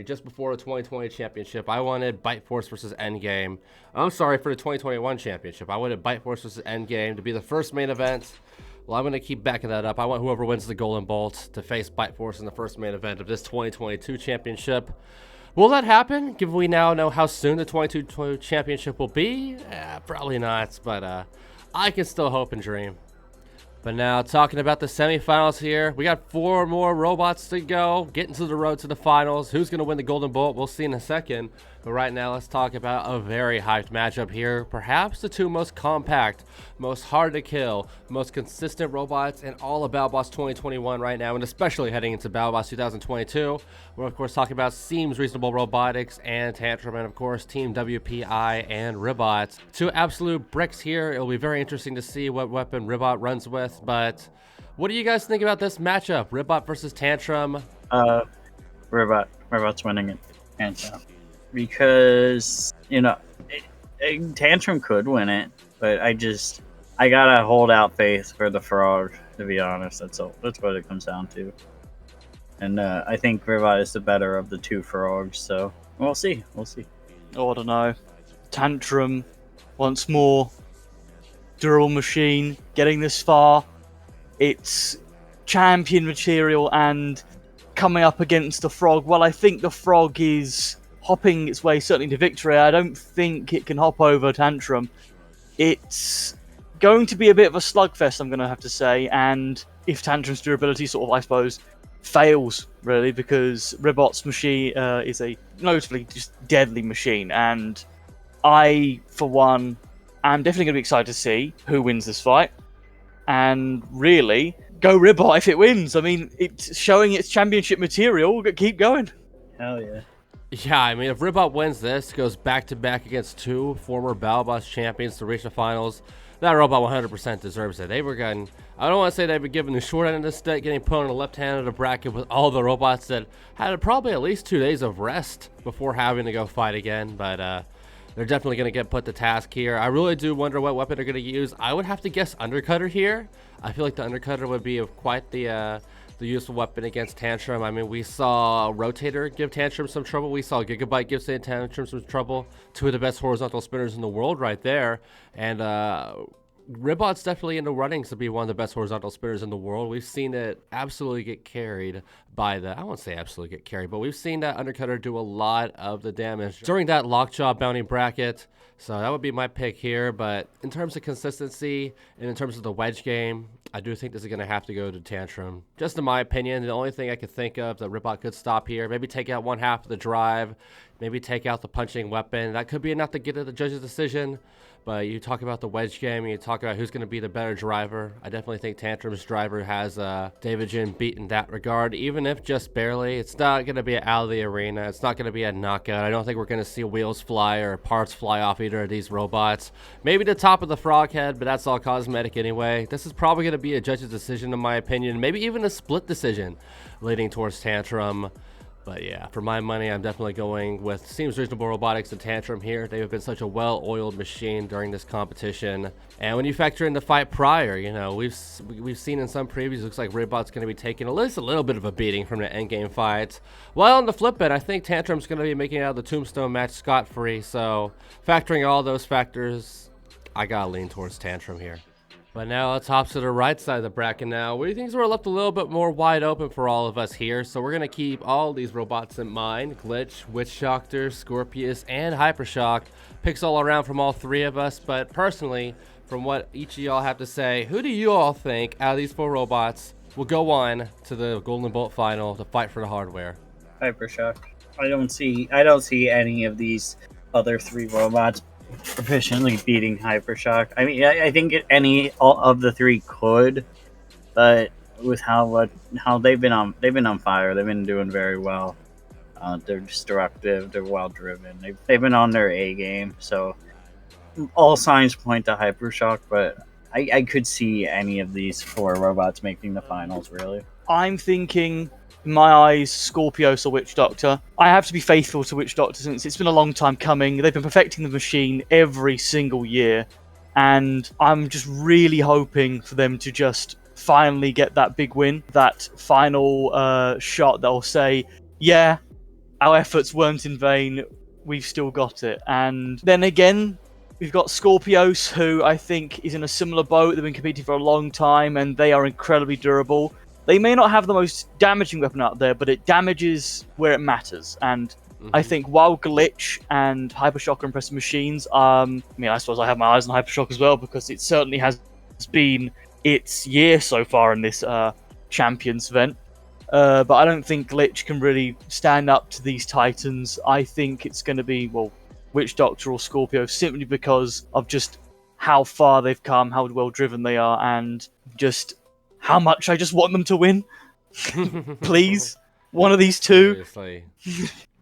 just before the 2020 championship. I wanted Byteforce versus Endgame. I'm sorry, for the 2021 championship. I wanted Byteforce versus Endgame to be the first main event. Well, I'm going to keep backing that up. I want whoever wins the Golden Bolt to face Byteforce in the first main event of this 2022 championship. Will that happen, given we now know how soon the 2022 championship will be? Probably not, but I can still hope and dream. But now, talking about the semifinals here, we got 4 more robots to go, getting to the road to the finals. Who's going to win the Golden Bolt? We'll see in a second. But right now, let's talk about a very hyped matchup here. Perhaps the 2 most compact, most hard to kill, most consistent robots in all of Battlebots 2021 right now, and especially heading into Battlebots 2022. We're, of course, talking about Seems Reasonable Robotics and Tantrum, and, of course, Team WPI and Ribbot. 2 absolute bricks here. It'll be very interesting to see what weapon Ribbot runs with, but what do you guys think about this matchup? Ribbot versus Tantrum? Ribbot's winning it, hands down. Because, Tantrum could win it, but I gotta hold out faith for the Frog, to be honest. That's what it comes down to. And I think Ribbot is the better of the 2 Frogs, so we'll see. Oh, I don't know. Tantrum, once more, durable machine, getting this far. It's champion material and coming up against the Frog. Well, I think the Frog is hopping its way certainly to victory. I don't think it can hop over Tantrum. It's going to be a bit of a slugfest, I'm going to have to say, and if Tantrum's durability sort of, I suppose, fails, really, because Ribbot's machine is a notably just deadly machine, and I, for one, am definitely going to be excited to see who wins this fight, and really, go Ribbot if it wins. I mean, it's showing its championship material. Keep going. Hell yeah. Yeah, I mean, if Ribbot wins this, goes back-to-back against 2 former Battlebots champions to reach the finals, that robot 100% deserves it. They were getting, I don't want to say they've been given the short end of the stick, getting put on the left hand of the bracket with all the robots that had probably at least 2 days of rest before having to go fight again, but they're definitely going to get put to task here. I really do wonder what weapon they're going to use. I would have to guess Undercutter here. I feel like the Undercutter would be of quite the useful weapon against Tantrum. I mean, we saw Rotator give Tantrum some trouble. We saw Gigabyte give Tantrum some trouble. 2 of the best horizontal spinners in the world right there. And Ribbot's definitely in the runnings to be one of the best horizontal spinners in the world. We've seen it absolutely get carried by I won't say absolutely get carried, but we've seen that Undercutter do a lot of the damage during that Lockjaw bounty bracket. So that would be my pick here. But in terms of consistency and in terms of the wedge game, I do think this is going to have to go to Tantrum. Just in my opinion, the only thing I could think of that Ribbot could stop here, maybe take out one half of the drive, maybe take out the punching weapon. That could be enough to get to the judge's decision. But you talk about the wedge game, and you talk about who's going to be the better driver. I definitely think Tantrum's driver has David Jin beat in that regard, even if just barely. It's not going to be out of the arena. It's not going to be a knockout. I don't think we're going to see wheels fly or parts fly off either of these robots. Maybe the top of the frog head, but that's all cosmetic anyway. This is probably going to be a judge's decision, in my opinion. Maybe even a split decision leading towards Tantrum. But yeah, for my money, I'm definitely going with Seems Reasonable Robotics and Tantrum here. They have been such a well-oiled machine during this competition. And when you factor in the fight prior, you know, we've seen in some previews, looks like Ribbot's going to be taking at least a little bit of a beating from the endgame fights. While on the flip it, I think Tantrum's going to be making out of the Tombstone match scot-free. So factoring all those factors, I got to lean towards Tantrum here. But now let's hop to the right side of the bracket now. What do you think is we're left a little bit more wide open for all of us here? So we're going to keep all these robots in mind. Glitch, Witch Doctor, Scorpius, and HyperShock. Picks all around from all 3 of us. But personally, from what each of y'all have to say, who do you all think out of these 4 robots will go on to the Golden Bolt final to fight for the hardware? HyperShock. I don't see any of these other 3 robots proficiently beating HyperShock. I mean, I think all of the 3 could, but with how they've been on fire, they've been doing very well. They're destructive. They're well driven. They've been on their A game. So all signs point to HyperShock, but I could see any of these 4 robots making the finals. Really, I'm thinking, in my eyes, Scorpius or Witch Doctor. I have to be faithful to Witch Doctor since it's been a long time coming. They've been perfecting the machine every single year, and I'm just really hoping for them to just finally get that big win, that final shot that'll say, yeah, our efforts weren't in vain, we've still got it. And then again, we've got Scorpius, who I think is in a similar boat. They've been competing for a long time, and they are incredibly durable. They may not have the most damaging weapon out there, but it damages where it matters. And I think while Glitch and HyperShock are impressive machines, I mean, I suppose I have my eyes on HyperShock as well, because it certainly has been its year so far in this Champions event. But I don't think Glitch can really stand up to these titans. I think it's going to be, well, Witch Doctor or Scorpio, simply because of just how far they've come, how well driven they are, and just how much I just want them to win. Please, one of these 2. Seriously.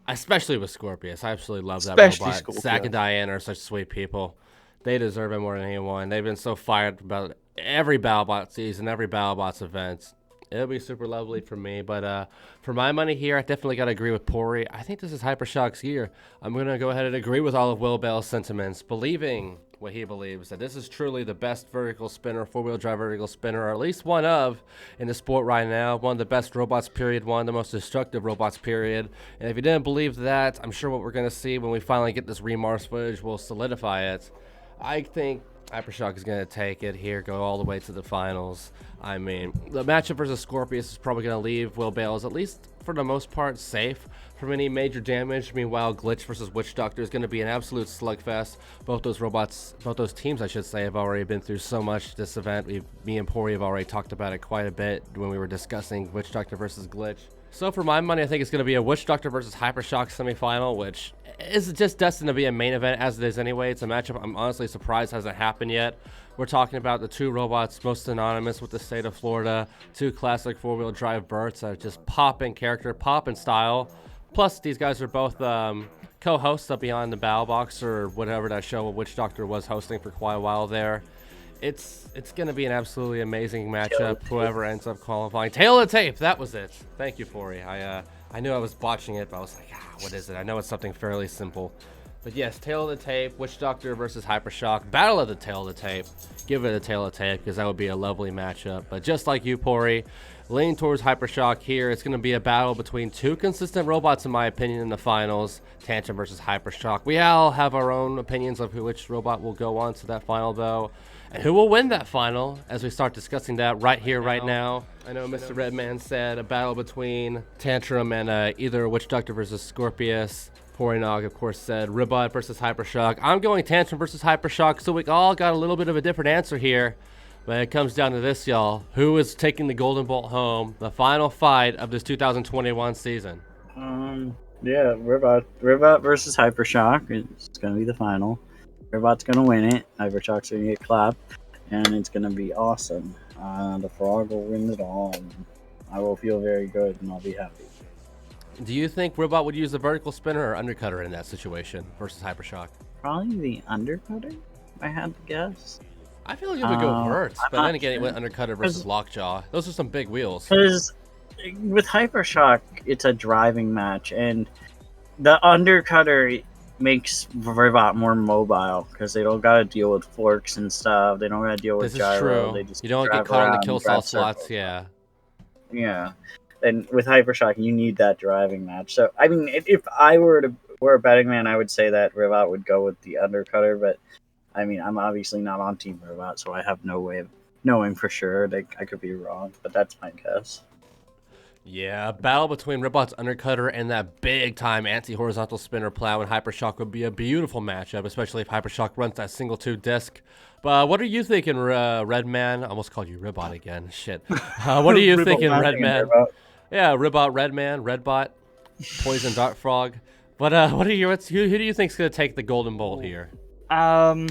Especially with Scorpius. I absolutely love that Especially robot. Scorpius. Zack and Diane are such sweet people. They deserve it more than anyone. They've been so fired about every Battlebot season, every Battlebots event. It'll be super lovely for me. But for my money here, I definitely got to agree with Pory. I think this is HyperShock's year. I'm going to go ahead and agree with all of Will Bell's sentiments, believing what he believes, that this is truly the best vertical spinner, 4-wheel drive vertical spinner, or at least one of in the sport right now. One of the best robots, period. One of the most destructive robots, period. And if you didn't believe that, I'm sure what we're going to see when we finally get this remars footage will solidify it. I think HyperShock is going to take it here, go all the way to the finals. I mean, the matchup versus Scorpius is probably going to leave Will Bales at least for the most part, safe from any major damage. Meanwhile, Glitch versus Witch Doctor is going to be an absolute slugfest. Both those teams, I should say, have already been through so much this event. Me and Pory have already talked about it quite a bit when we were discussing Witch Doctor versus Glitch. So for my money, I think it's going to be a Witch Doctor versus HyperShock semifinal, which is just destined to be a main event as it is anyway. It's a matchup I'm honestly surprised hasn't happened yet. We're talking about the two robots most synonymous with the state of Florida, two classic four-wheel drive Berts that are just pop in character, pop in style. Plus, these guys are both co-hosts of Beyond the Battlebox, or whatever that show Witch Doctor was hosting for quite a while there. It's going to be an absolutely amazing matchup, whoever ends up qualifying. Tail of the tape, that was it. Thank you, Pory. I knew I was botching it, but I was like, what is it? I know it's something fairly simple. But yes, tail of the tape, Witch Doctor versus HyperShock, battle of the tail of the tape. Give it a tail of the tape, because that would be a lovely matchup. But just like you, Pory, leaning towards HyperShock here. It's going to be a battle between two consistent robots, in my opinion, in the finals. Tantrum versus HyperShock. We all have our own opinions of which robot will go on to that final, though. And who will win that final, as we start discussing that right here, right now. I know MisterRedman said a battle between Tantrum and either Witch Doctor versus Scorpius. Pory Nog, of course, said Ribbot versus HyperShock. I'm going Tantrum versus HyperShock, so we all got a little bit of a different answer here. But it comes down to this, y'all. Who is taking the Golden Bolt home? The final fight of this 2021 season. Yeah, Ribbot versus HyperShock. It's going to be the final. Ribbot's going to win it. HyperShock's going to get clapped. And it's going to be awesome. The frog will win it all. And I will feel very good, and I'll be happy. Do you think Ribbot would use the vertical spinner or undercutter in that situation versus HyperShock? Probably the undercutter, if I had to guess. I feel like it would go Verts, but then again, it went undercutter versus Lockjaw. Those are some big wheels. Because with HyperShock, it's a driving match, and the undercutter makes Ribbot more mobile because they don't got to deal with forks and stuff. They don't got to deal with gyro. They just you don't get caught in the kill saw slots, yeah. Yeah. And with HyperShock, you need that driving match. So, I mean, if I were a betting man, I would say that Ribbot would go with the undercutter. But, I mean, I'm obviously not on Team Ribbot, so I have no way of knowing for sure. I could be wrong, but that's my guess. Yeah, a battle between Ribbot's undercutter and that big-time anti-horizontal spinner plow and HyperShock would be a beautiful matchup, especially if HyperShock runs that single 2-disc. But what are you thinking, Redman? I almost called you Ribbot again. Shit. What are you thinking, Redman? Yeah, Ribbot, Redbot, Poison Dart Frog. But who do you think's gonna take the Golden Bolt here? Well,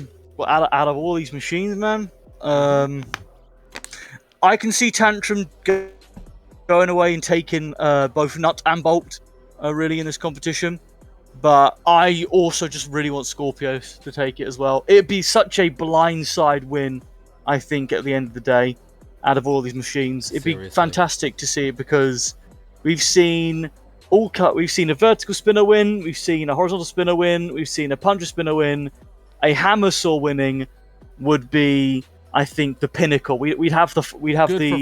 out of all these machines, man, I can see Tantrum going away and taking both Nut and Bolt really in this competition. But I also just really want Scorpius to take it as well. It'd be such a blindside win, I think, at the end of the day, out of all these machines. It'd be fantastic to see it because we've seen we've seen a vertical spinner win, we've seen a horizontal spinner win, we've seen a puncher spinner win. A hammer saw winning would be, I think, the pinnacle. We'd have the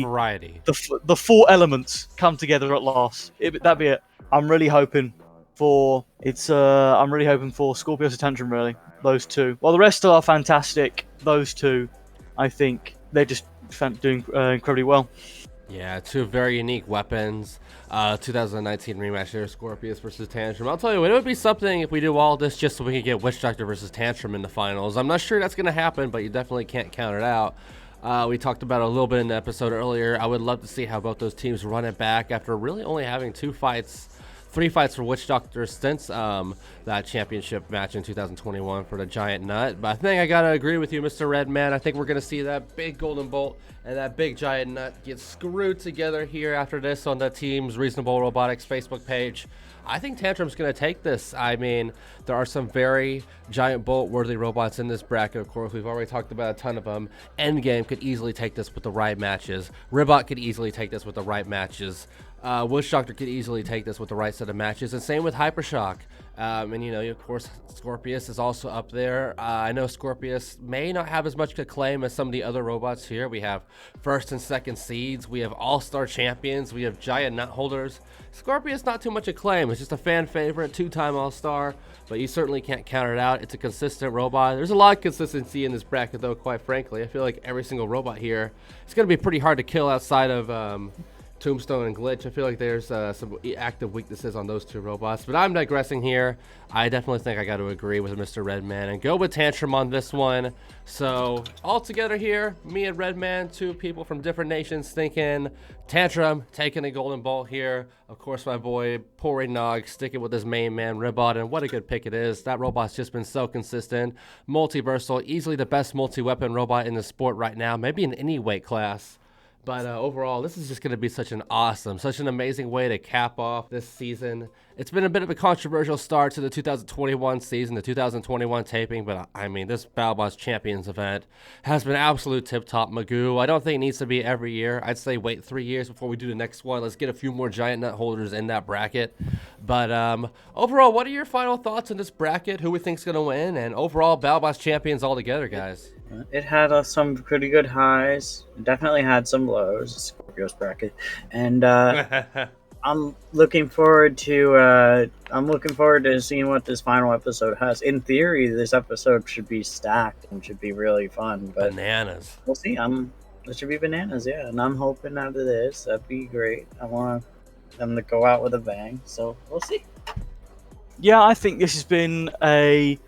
variety. The four elements come together at last. That'd be it. I'm really hoping for Scorpius and Tantrum, really. Those two. Well, the rest are fantastic. Those two, I think, they're just doing incredibly well. Yeah, two very unique weapons. 2019 rematch here, Scorpius versus Tantrum. I'll tell you what, it would be something if we do all this just so we could get Witch Doctor versus Tantrum in the finals. I'm not sure that's going to happen, but you definitely can't count it out. We talked about it a little bit in the episode earlier. I would love to see how both those teams run it back after really only having 3 fights for Witch Doctor since that championship match in 2021 for the Giant Nut. But I think I gotta agree with you, MisterRedman. I think we're gonna see that big Golden Bolt and that big Giant Nut get screwed together here after this on the team's Reasonable Robotics Facebook page. I think Tantrum's going to take this. I mean, there are some very Giant Bolt-worthy robots in this bracket, of course. We've already talked about a ton of them. Endgame could easily take this with the right matches. Ribbot could easily take this with the right matches. Witch Doctor could easily take this with the right set of matches. And same with HyperShock. And, you know, of course, Scorpius is also up there. I know Scorpius may not have as much acclaim as some of the other robots here. We have first and second seeds. We have all-star champions. We have giant nut holders. Scorpius, not too much acclaim. It's just a fan favorite, 2-time all-star. But you certainly can't count it out. It's a consistent robot. There's a lot of consistency in this bracket, though, quite frankly. I feel like every single robot here is going to be pretty hard to kill outside of Tombstone and Glitch. I feel like there's some active weaknesses on those two robots, but I'm digressing here. I definitely think I got to agree with Mr. Redman and go with Tantrum on this one. So all together here, me and Redman, two people from different nations, thinking Tantrum taking a golden ball here. Of course, my boy Pory Nog sticking with his main man Ribbot, and what a good pick it is. That robot's just been so consistent, multiversal, easily the best multi-weapon robot in the sport right now, maybe in any weight class. But overall, this is just going to be such an amazing way to cap off this season. It's been a bit of a controversial start to the 2021 season, the 2021 taping, but I mean, this Battlebots Champions event has been absolute tip-top magoo. I don't think it needs to be every year. I'd say wait 3 years before we do the next one. Let's get a few more giant nut holders in that bracket. But overall, what are your final thoughts on this bracket? Who we think's going to win? And overall, Battlebots Champions altogether, guys. It had some pretty good highs. It definitely had some lows. Scorpius bracket, and I'm looking forward to seeing what this final episode has. In theory, this episode should be stacked and should be really fun. But bananas. We'll see. It should be bananas, yeah. And I'm hoping out of this, that'd be great. I want them to go out with a bang. So we'll see. Yeah, I think this has been a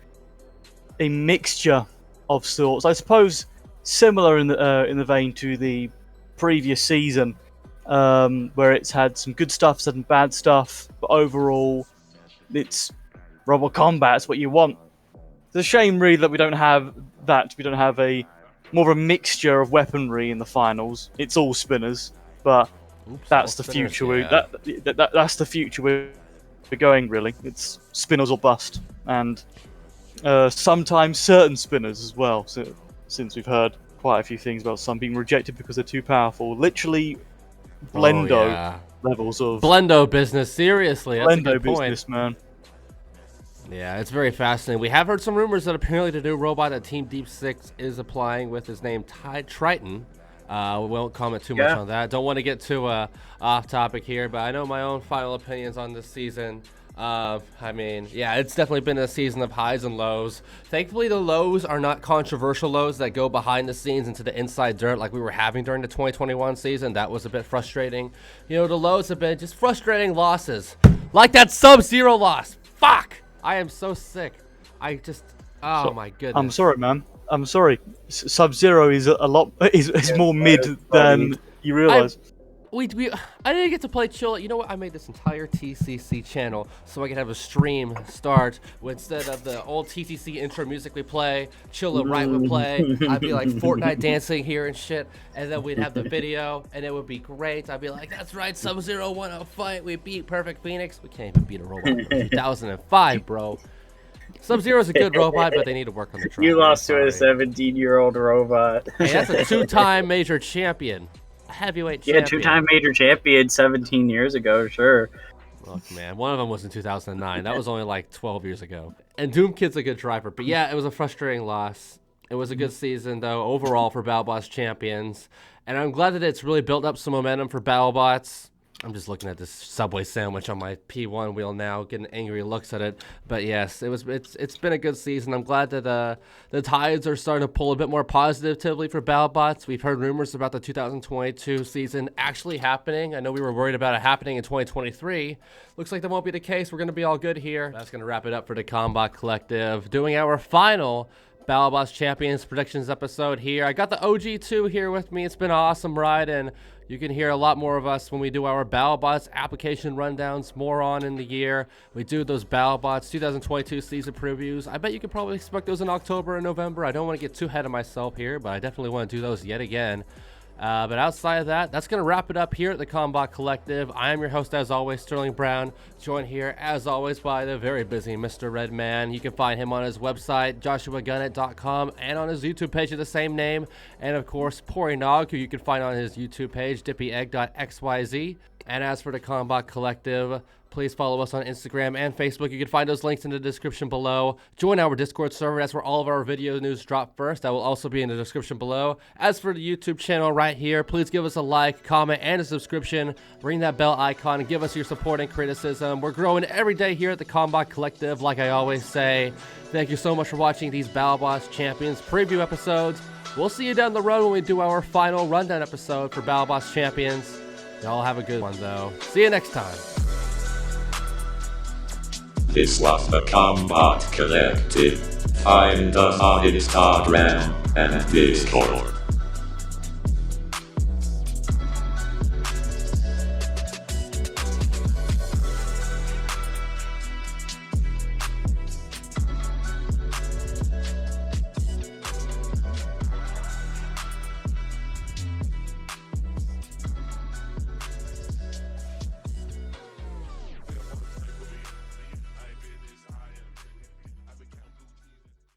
mixture of sorts. I suppose similar in the vein to the previous season, where it's had some good stuff, some bad stuff, but overall, it's Robot Combat. It's what you want. It's a shame, really, that we don't have that. We don't have a more of a mixture of weaponry in the finals. It's all spinners, but that's the future. Yeah. That's the future we're going. Really, it's spinners or bust, and sometimes certain spinners as well. So, since we've heard quite a few things about some being rejected because they're too powerful, literally Blendo levels of Blendo business. Seriously, that's Blendo a good point. business, man. Yeah, it's very fascinating. We have heard some rumors that apparently the new robot that Team Deep Six is applying with is named Triton. We won't comment too much on that. Don't want to get too off topic here, but I know my own final opinions on this season. I mean, yeah, it's definitely been a season of highs and lows. Thankfully, the lows are not controversial lows that go behind the scenes into the inside dirt like we were having during the 2021 season. That was a bit frustrating. You know, the lows have been just frustrating losses. Like that Sub-Zero loss. Fuck! I am so sick. I just... Oh, my goodness. I'm sorry, man. I'm sorry. Sub-Zero is a lot... is more mid than you realize. I didn't get to play Chill. You know what? I made this entire TCC channel so I could have a stream start instead of the old TCC intro music we play. Chill right would play. I'd be like Fortnite dancing here and shit, and then we'd have the video, and it would be great. I'd be like, "That's right, Sub-Zero won a fight. We beat Perfect Phoenix. We can't even beat a robot in 2005, bro." Sub-Zero's a good robot, but they need to work on the trial. You lost to a 17-year-old robot. Hey, that's a two-time major champion. Heavyweight champion. Yeah, two-time major champion 17 years ago, sure. Look, man, one of them was in 2009. That was only like 12 years ago. And Doom Kid's a good driver. But yeah, it was a frustrating loss. It was a good season, though, overall for Battlebots Champions. And I'm glad that it's really built up some momentum for Battlebots. I'm just looking at this Subway sandwich on my P1 wheel now, getting angry looks at it. But yes, it's been a good season. I'm glad that the tides are starting to pull a bit more positively for Battlebots. We've heard rumors about the 2022 season actually happening. I know we were worried about it happening in 2023. Looks like that won't be the case. We're going to be all good here. That's going to wrap it up for the Combot Collective. Doing our final Battlebots Champions predictions episode here. I got the OG2 here with me. It's been an awesome ride, and you can hear a lot more of us when we do our Battlebots application rundowns more on in the year. We do those Battlebots 2022 season previews. I bet you could probably expect those in October and November. I don't want to get too ahead of myself here, but I definitely want to do those yet again. But outside of that, that's going to wrap it up here at the Combot Collective. I am your host, as always, Sterling Brown, joined here, as always, by the very busy Mr. Redman. You can find him on his website, joshuagunnet.com, and on his YouTube page of the same name. And, of course, Pory Nog, who you can find on his YouTube page, dippyegg.xyz. And as for the Combot Collective, please follow us on Instagram and Facebook. You can find those links in the description below. Join our Discord server. That's where all of our video news drop first. That will also be in the description below. As for the YouTube channel right here, please give us a like, comment, and a subscription. Ring that bell icon and give us your support and criticism. We're growing every day here at the Combot Collective, like I always say. Thank you so much for watching these Battlebots Champions preview episodes. We'll see you down the road when we do our final rundown episode for Battlebots Champions. Y'all have a good one, though. See you next time. This was the Combot Collective. Find us on Instagram and Discord.